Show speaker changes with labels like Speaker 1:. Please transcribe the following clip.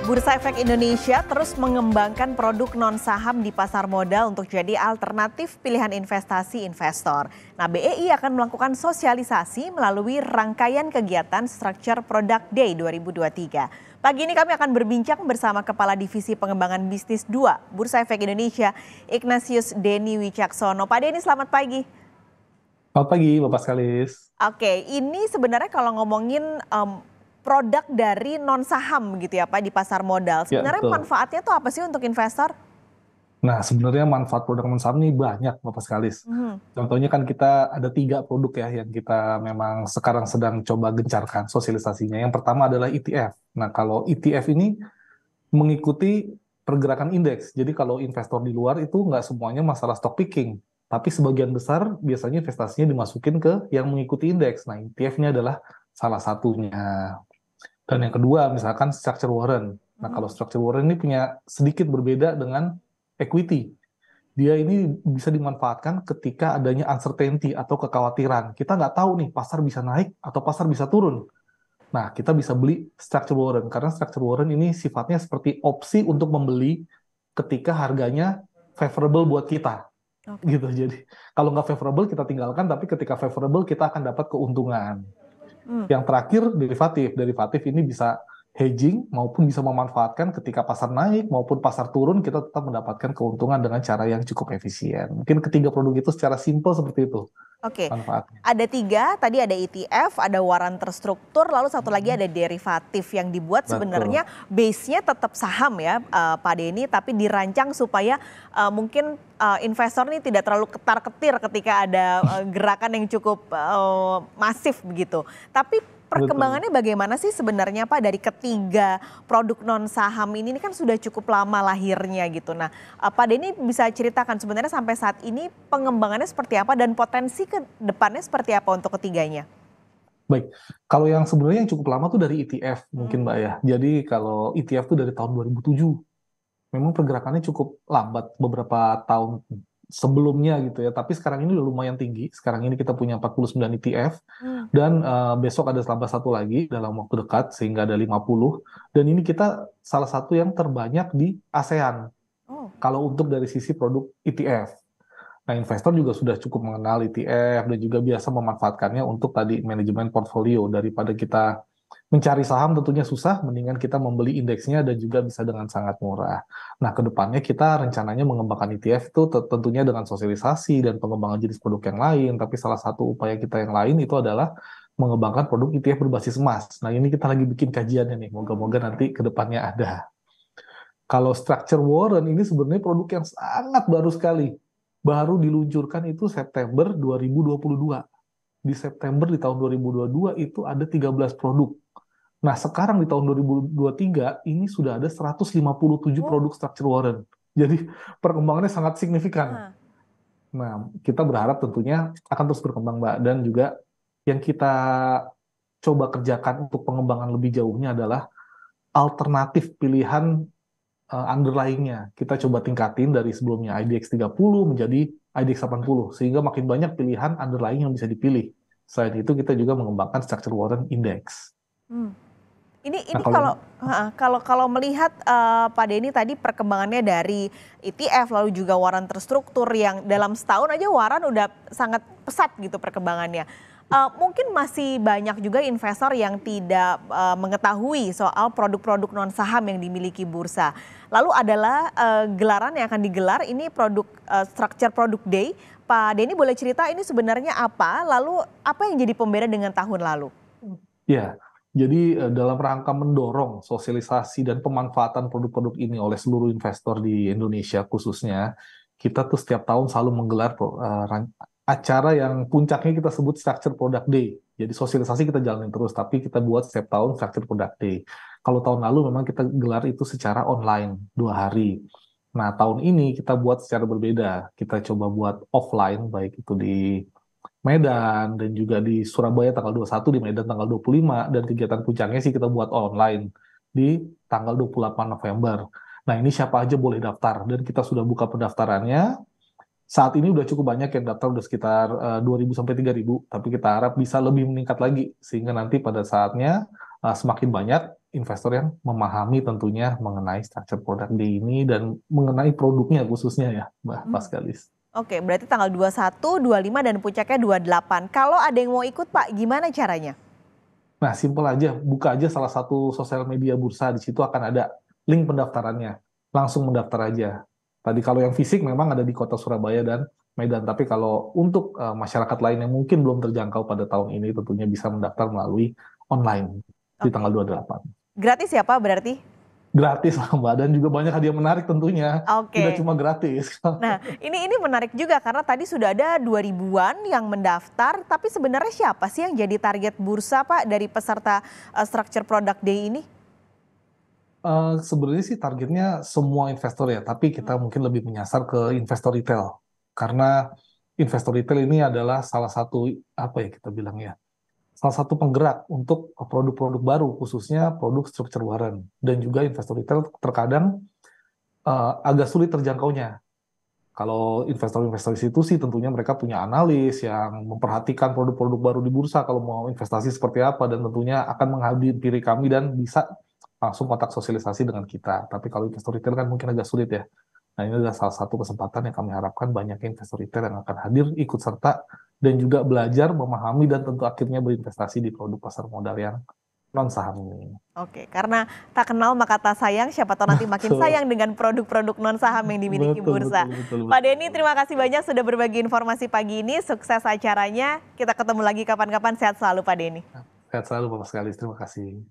Speaker 1: Bursa Efek Indonesia terus mengembangkan produk non-saham di pasar modal untuk jadi alternatif pilihan investasi investor. Nah, BEI akan melakukan sosialisasi melalui rangkaian kegiatan Structure Product Day 2023. Pagi ini kami akan berbincang bersama Kepala Divisi Pengembangan Bisnis 2 Bursa Efek Indonesia, Ignatius Denny Wicaksono. Pak Denny, selamat pagi.
Speaker 2: Selamat pagi, Bapak Skalis.
Speaker 1: Oke, ini sebenarnya kalau ngomongin produk dari non saham gitu ya Pak di pasar modal.
Speaker 2: Ya,
Speaker 1: Sebenarnya
Speaker 2: betul.
Speaker 1: manfaatnya tuh apa sih untuk investor?
Speaker 2: Nah, sebenarnya manfaat produk non-saham ini banyak, Bapak Skalis.
Speaker 1: Mhm.
Speaker 2: Contohnya kan kita ada 3 produk ya yang kita memang sekarang sedang coba gencarkan sosialisasinya. Yang pertama adalah ETF. Nah, kalau ETF ini mengikuti pergerakan indeks. Jadi kalau investor di luar itu nggak semuanya masalah stock picking. Tapi sebagian besar biasanya investasinya dimasukin ke yang mengikuti indeks. Nah, ETF ini adalah salah satunya. Dan yang kedua, misalkan structure warrant. Nah, kalau structure warrant ini punya sedikit berbeda dengan equity. Dia ini bisa dimanfaatkan ketika adanya uncertainty atau kekhawatiran. Kita nggak tahu nih, pasar bisa naik atau pasar bisa turun. Nah, kita bisa beli structure warrant. Karena structure warrant ini sifatnya seperti opsi untuk membeli ketika harganya favorable buat kita.
Speaker 1: Oke.
Speaker 2: Gitu. Jadi, kalau nggak favorable, kita tinggalkan. Tapi ketika favorable, kita akan dapat keuntungan.
Speaker 1: Hmm.
Speaker 2: Yang terakhir derivatif. Derivatif ini bisa hedging maupun bisa memanfaatkan ketika pasar naik maupun pasar turun, kita tetap mendapatkan keuntungan dengan cara yang cukup efisien. Mungkin ketiga produk itu secara simpel seperti itu
Speaker 1: Oke,
Speaker 2: manfaatnya.
Speaker 1: ada 3, tadi ada ETF, ada waran terstruktur, lalu satu lagi ada derivatif yang dibuat
Speaker 2: Betul.
Speaker 1: sebenarnya base-nya tetap saham ya Pak Denny, tapi dirancang supaya mungkin investor ini tidak terlalu ketar-ketir ketika ada gerakan yang cukup masif begitu. Tapi
Speaker 2: Betul.
Speaker 1: perkembangannya bagaimana sih sebenarnya Pak dari ketiga produk non saham ini kan sudah cukup lama lahirnya gitu. Nah, Pak Denny bisa ceritakan sebenarnya sampai saat ini pengembangannya seperti apa dan potensi ke depannya seperti apa untuk ketiganya?
Speaker 2: Baik, kalau yang sebenarnya yang cukup lama tuh dari ETF mungkin Mbak ya. Jadi kalau ETF tuh dari tahun 2007. Memang pergerakannya cukup lambat beberapa tahun sebelumnya gitu ya. Tapi sekarang ini udah lumayan tinggi. Sekarang ini kita punya 49 ETF
Speaker 1: Hmm.
Speaker 2: dan besok ada tambah satu lagi dalam waktu dekat sehingga ada 50. Dan ini kita salah satu yang terbanyak di ASEAN
Speaker 1: Oh.
Speaker 2: kalau untuk dari sisi produk ETF. Nah, investor juga sudah cukup mengenal ETF dan juga biasa memanfaatkannya untuk tadi manajemen portfolio. Daripada kita mencari saham tentunya susah, mendingan kita membeli indeksnya dan juga bisa dengan sangat murah. Nah, ke depannya kita rencananya mengembangkan ETF itu tentunya dengan sosialisasi dan pengembangan jenis produk yang lain, tapi salah satu upaya kita yang lain itu adalah mengembangkan produk ETF berbasis emas. Nah, ini kita lagi bikin kajiannya nih, moga-moga nanti ke depannya ada. Kalau structure warrant ini sebenarnya produk yang sangat baru sekali. Baru diluncurkan itu September 2022. Di September di tahun 2022 itu ada 13 produk. Nah, sekarang di tahun 2023 ini sudah ada 157
Speaker 1: Oh.
Speaker 2: produk structure warrant. Jadi perkembangannya sangat signifikan.
Speaker 1: Ah.
Speaker 2: Nah, kita berharap tentunya akan terus berkembang, Mbak. Dan juga yang kita coba kerjakan untuk pengembangan lebih jauhnya adalah alternatif pilihan underlying-nya. Kita coba tingkatin dari sebelumnya IDX 30 menjadi IDX 80, sehingga makin banyak pilihan underlying yang bisa dipilih. Selain itu, kita juga mengembangkan structure warrant index.
Speaker 1: Hmm. Ini
Speaker 2: Nah, kalau yang
Speaker 1: kalau melihat Pak Denny tadi perkembangannya dari ETF lalu juga waran terstruktur yang dalam setahun aja waran udah sangat pesat gitu perkembangannya. Mungkin masih banyak juga investor yang tidak mengetahui soal produk-produk non saham yang dimiliki bursa. Lalu adalah gelaran yang akan digelar ini produk Structure Product Day. Pak Denny boleh cerita ini sebenarnya apa? Lalu apa yang jadi pembeda dengan tahun lalu?
Speaker 2: Ya, jadi dalam rangka mendorong sosialisasi dan pemanfaatan produk-produk ini oleh seluruh investor di Indonesia khususnya, kita tuh setiap tahun selalu menggelar acara yang puncaknya kita sebut Structure Product Day. Jadi sosialisasi kita jalanin terus, tapi kita buat setiap tahun Structure Product Day. Kalau tahun lalu memang kita gelar itu secara online 2 hari. Nah, tahun ini kita buat secara berbeda. Kita coba buat offline, baik itu di Medan dan juga di Surabaya tanggal 21, di Medan tanggal 25, dan kegiatan puncaknya sih kita buat online di tanggal 28 November. Nah, ini siapa aja boleh daftar dan kita sudah buka pendaftarannya. Saat ini udah cukup banyak yang daftar, udah sekitar 2.000 sampai 3.000, tapi kita harap bisa lebih meningkat lagi sehingga nanti pada saatnya semakin banyak investor yang memahami tentunya mengenai structure product day ini dan mengenai produknya khususnya ya, Mbak Paskalis.
Speaker 1: Oke, berarti tanggal 21, 25 dan puncaknya 28. Kalau ada yang mau ikut Pak, gimana caranya?
Speaker 2: Nah, simpel aja, buka aja salah satu sosial media bursa, di situ akan ada link pendaftarannya. Langsung mendaftar aja. Tadi kalau yang fisik memang ada di Kota Surabaya dan Medan, tapi kalau untuk masyarakat lain yang mungkin belum terjangkau pada tahun ini, tentunya bisa mendaftar melalui online di
Speaker 1: Oke.
Speaker 2: tanggal 28.
Speaker 1: Gratis ya Pak berarti?
Speaker 2: Gratis lah Mbak, dan juga banyak hadiah menarik tentunya. Tidak
Speaker 1: Oke.
Speaker 2: cuma gratis.
Speaker 1: Nah, ini menarik juga karena tadi sudah ada 2000-an yang mendaftar, tapi sebenarnya siapa sih yang jadi target bursa Pak dari peserta Structure Product Day ini?
Speaker 2: Sebenarnya sih targetnya semua investor ya, tapi kita mungkin lebih menyasar ke investor retail. Karena investor retail ini adalah salah satu, apa ya kita bilang ya, salah satu penggerak untuk produk-produk baru, khususnya produk structure warrant. Dan juga investor retail terkadang agak sulit terjangkaunya. Kalau investor-investor institusi tentunya mereka punya analis yang memperhatikan produk-produk baru di bursa kalau mau investasi seperti apa, dan tentunya akan menghampiri kami dan bisa langsung kontak sosialisasi dengan kita. Tapi kalau investor retail kan mungkin agak sulit ya. Nah, ini adalah salah satu kesempatan yang kami harapkan banyak investor retail yang akan hadir, ikut serta, dan juga belajar, memahami, dan tentu akhirnya berinvestasi di produk pasar modal yang non-saham ini.
Speaker 1: Oke, karena tak kenal maka tak sayang, siapa tahu nanti makin
Speaker 2: Betul,
Speaker 1: sayang dengan produk-produk non-saham yang dimiliki
Speaker 2: betul,
Speaker 1: bursa.
Speaker 2: betul,
Speaker 1: Pak
Speaker 2: betul.
Speaker 1: Denny, terima kasih banyak sudah berbagi informasi pagi ini. Sukses acaranya. Kita ketemu lagi kapan-kapan. Sehat selalu Pak Denny.
Speaker 2: Sehat selalu Bapak sekali, terima kasih.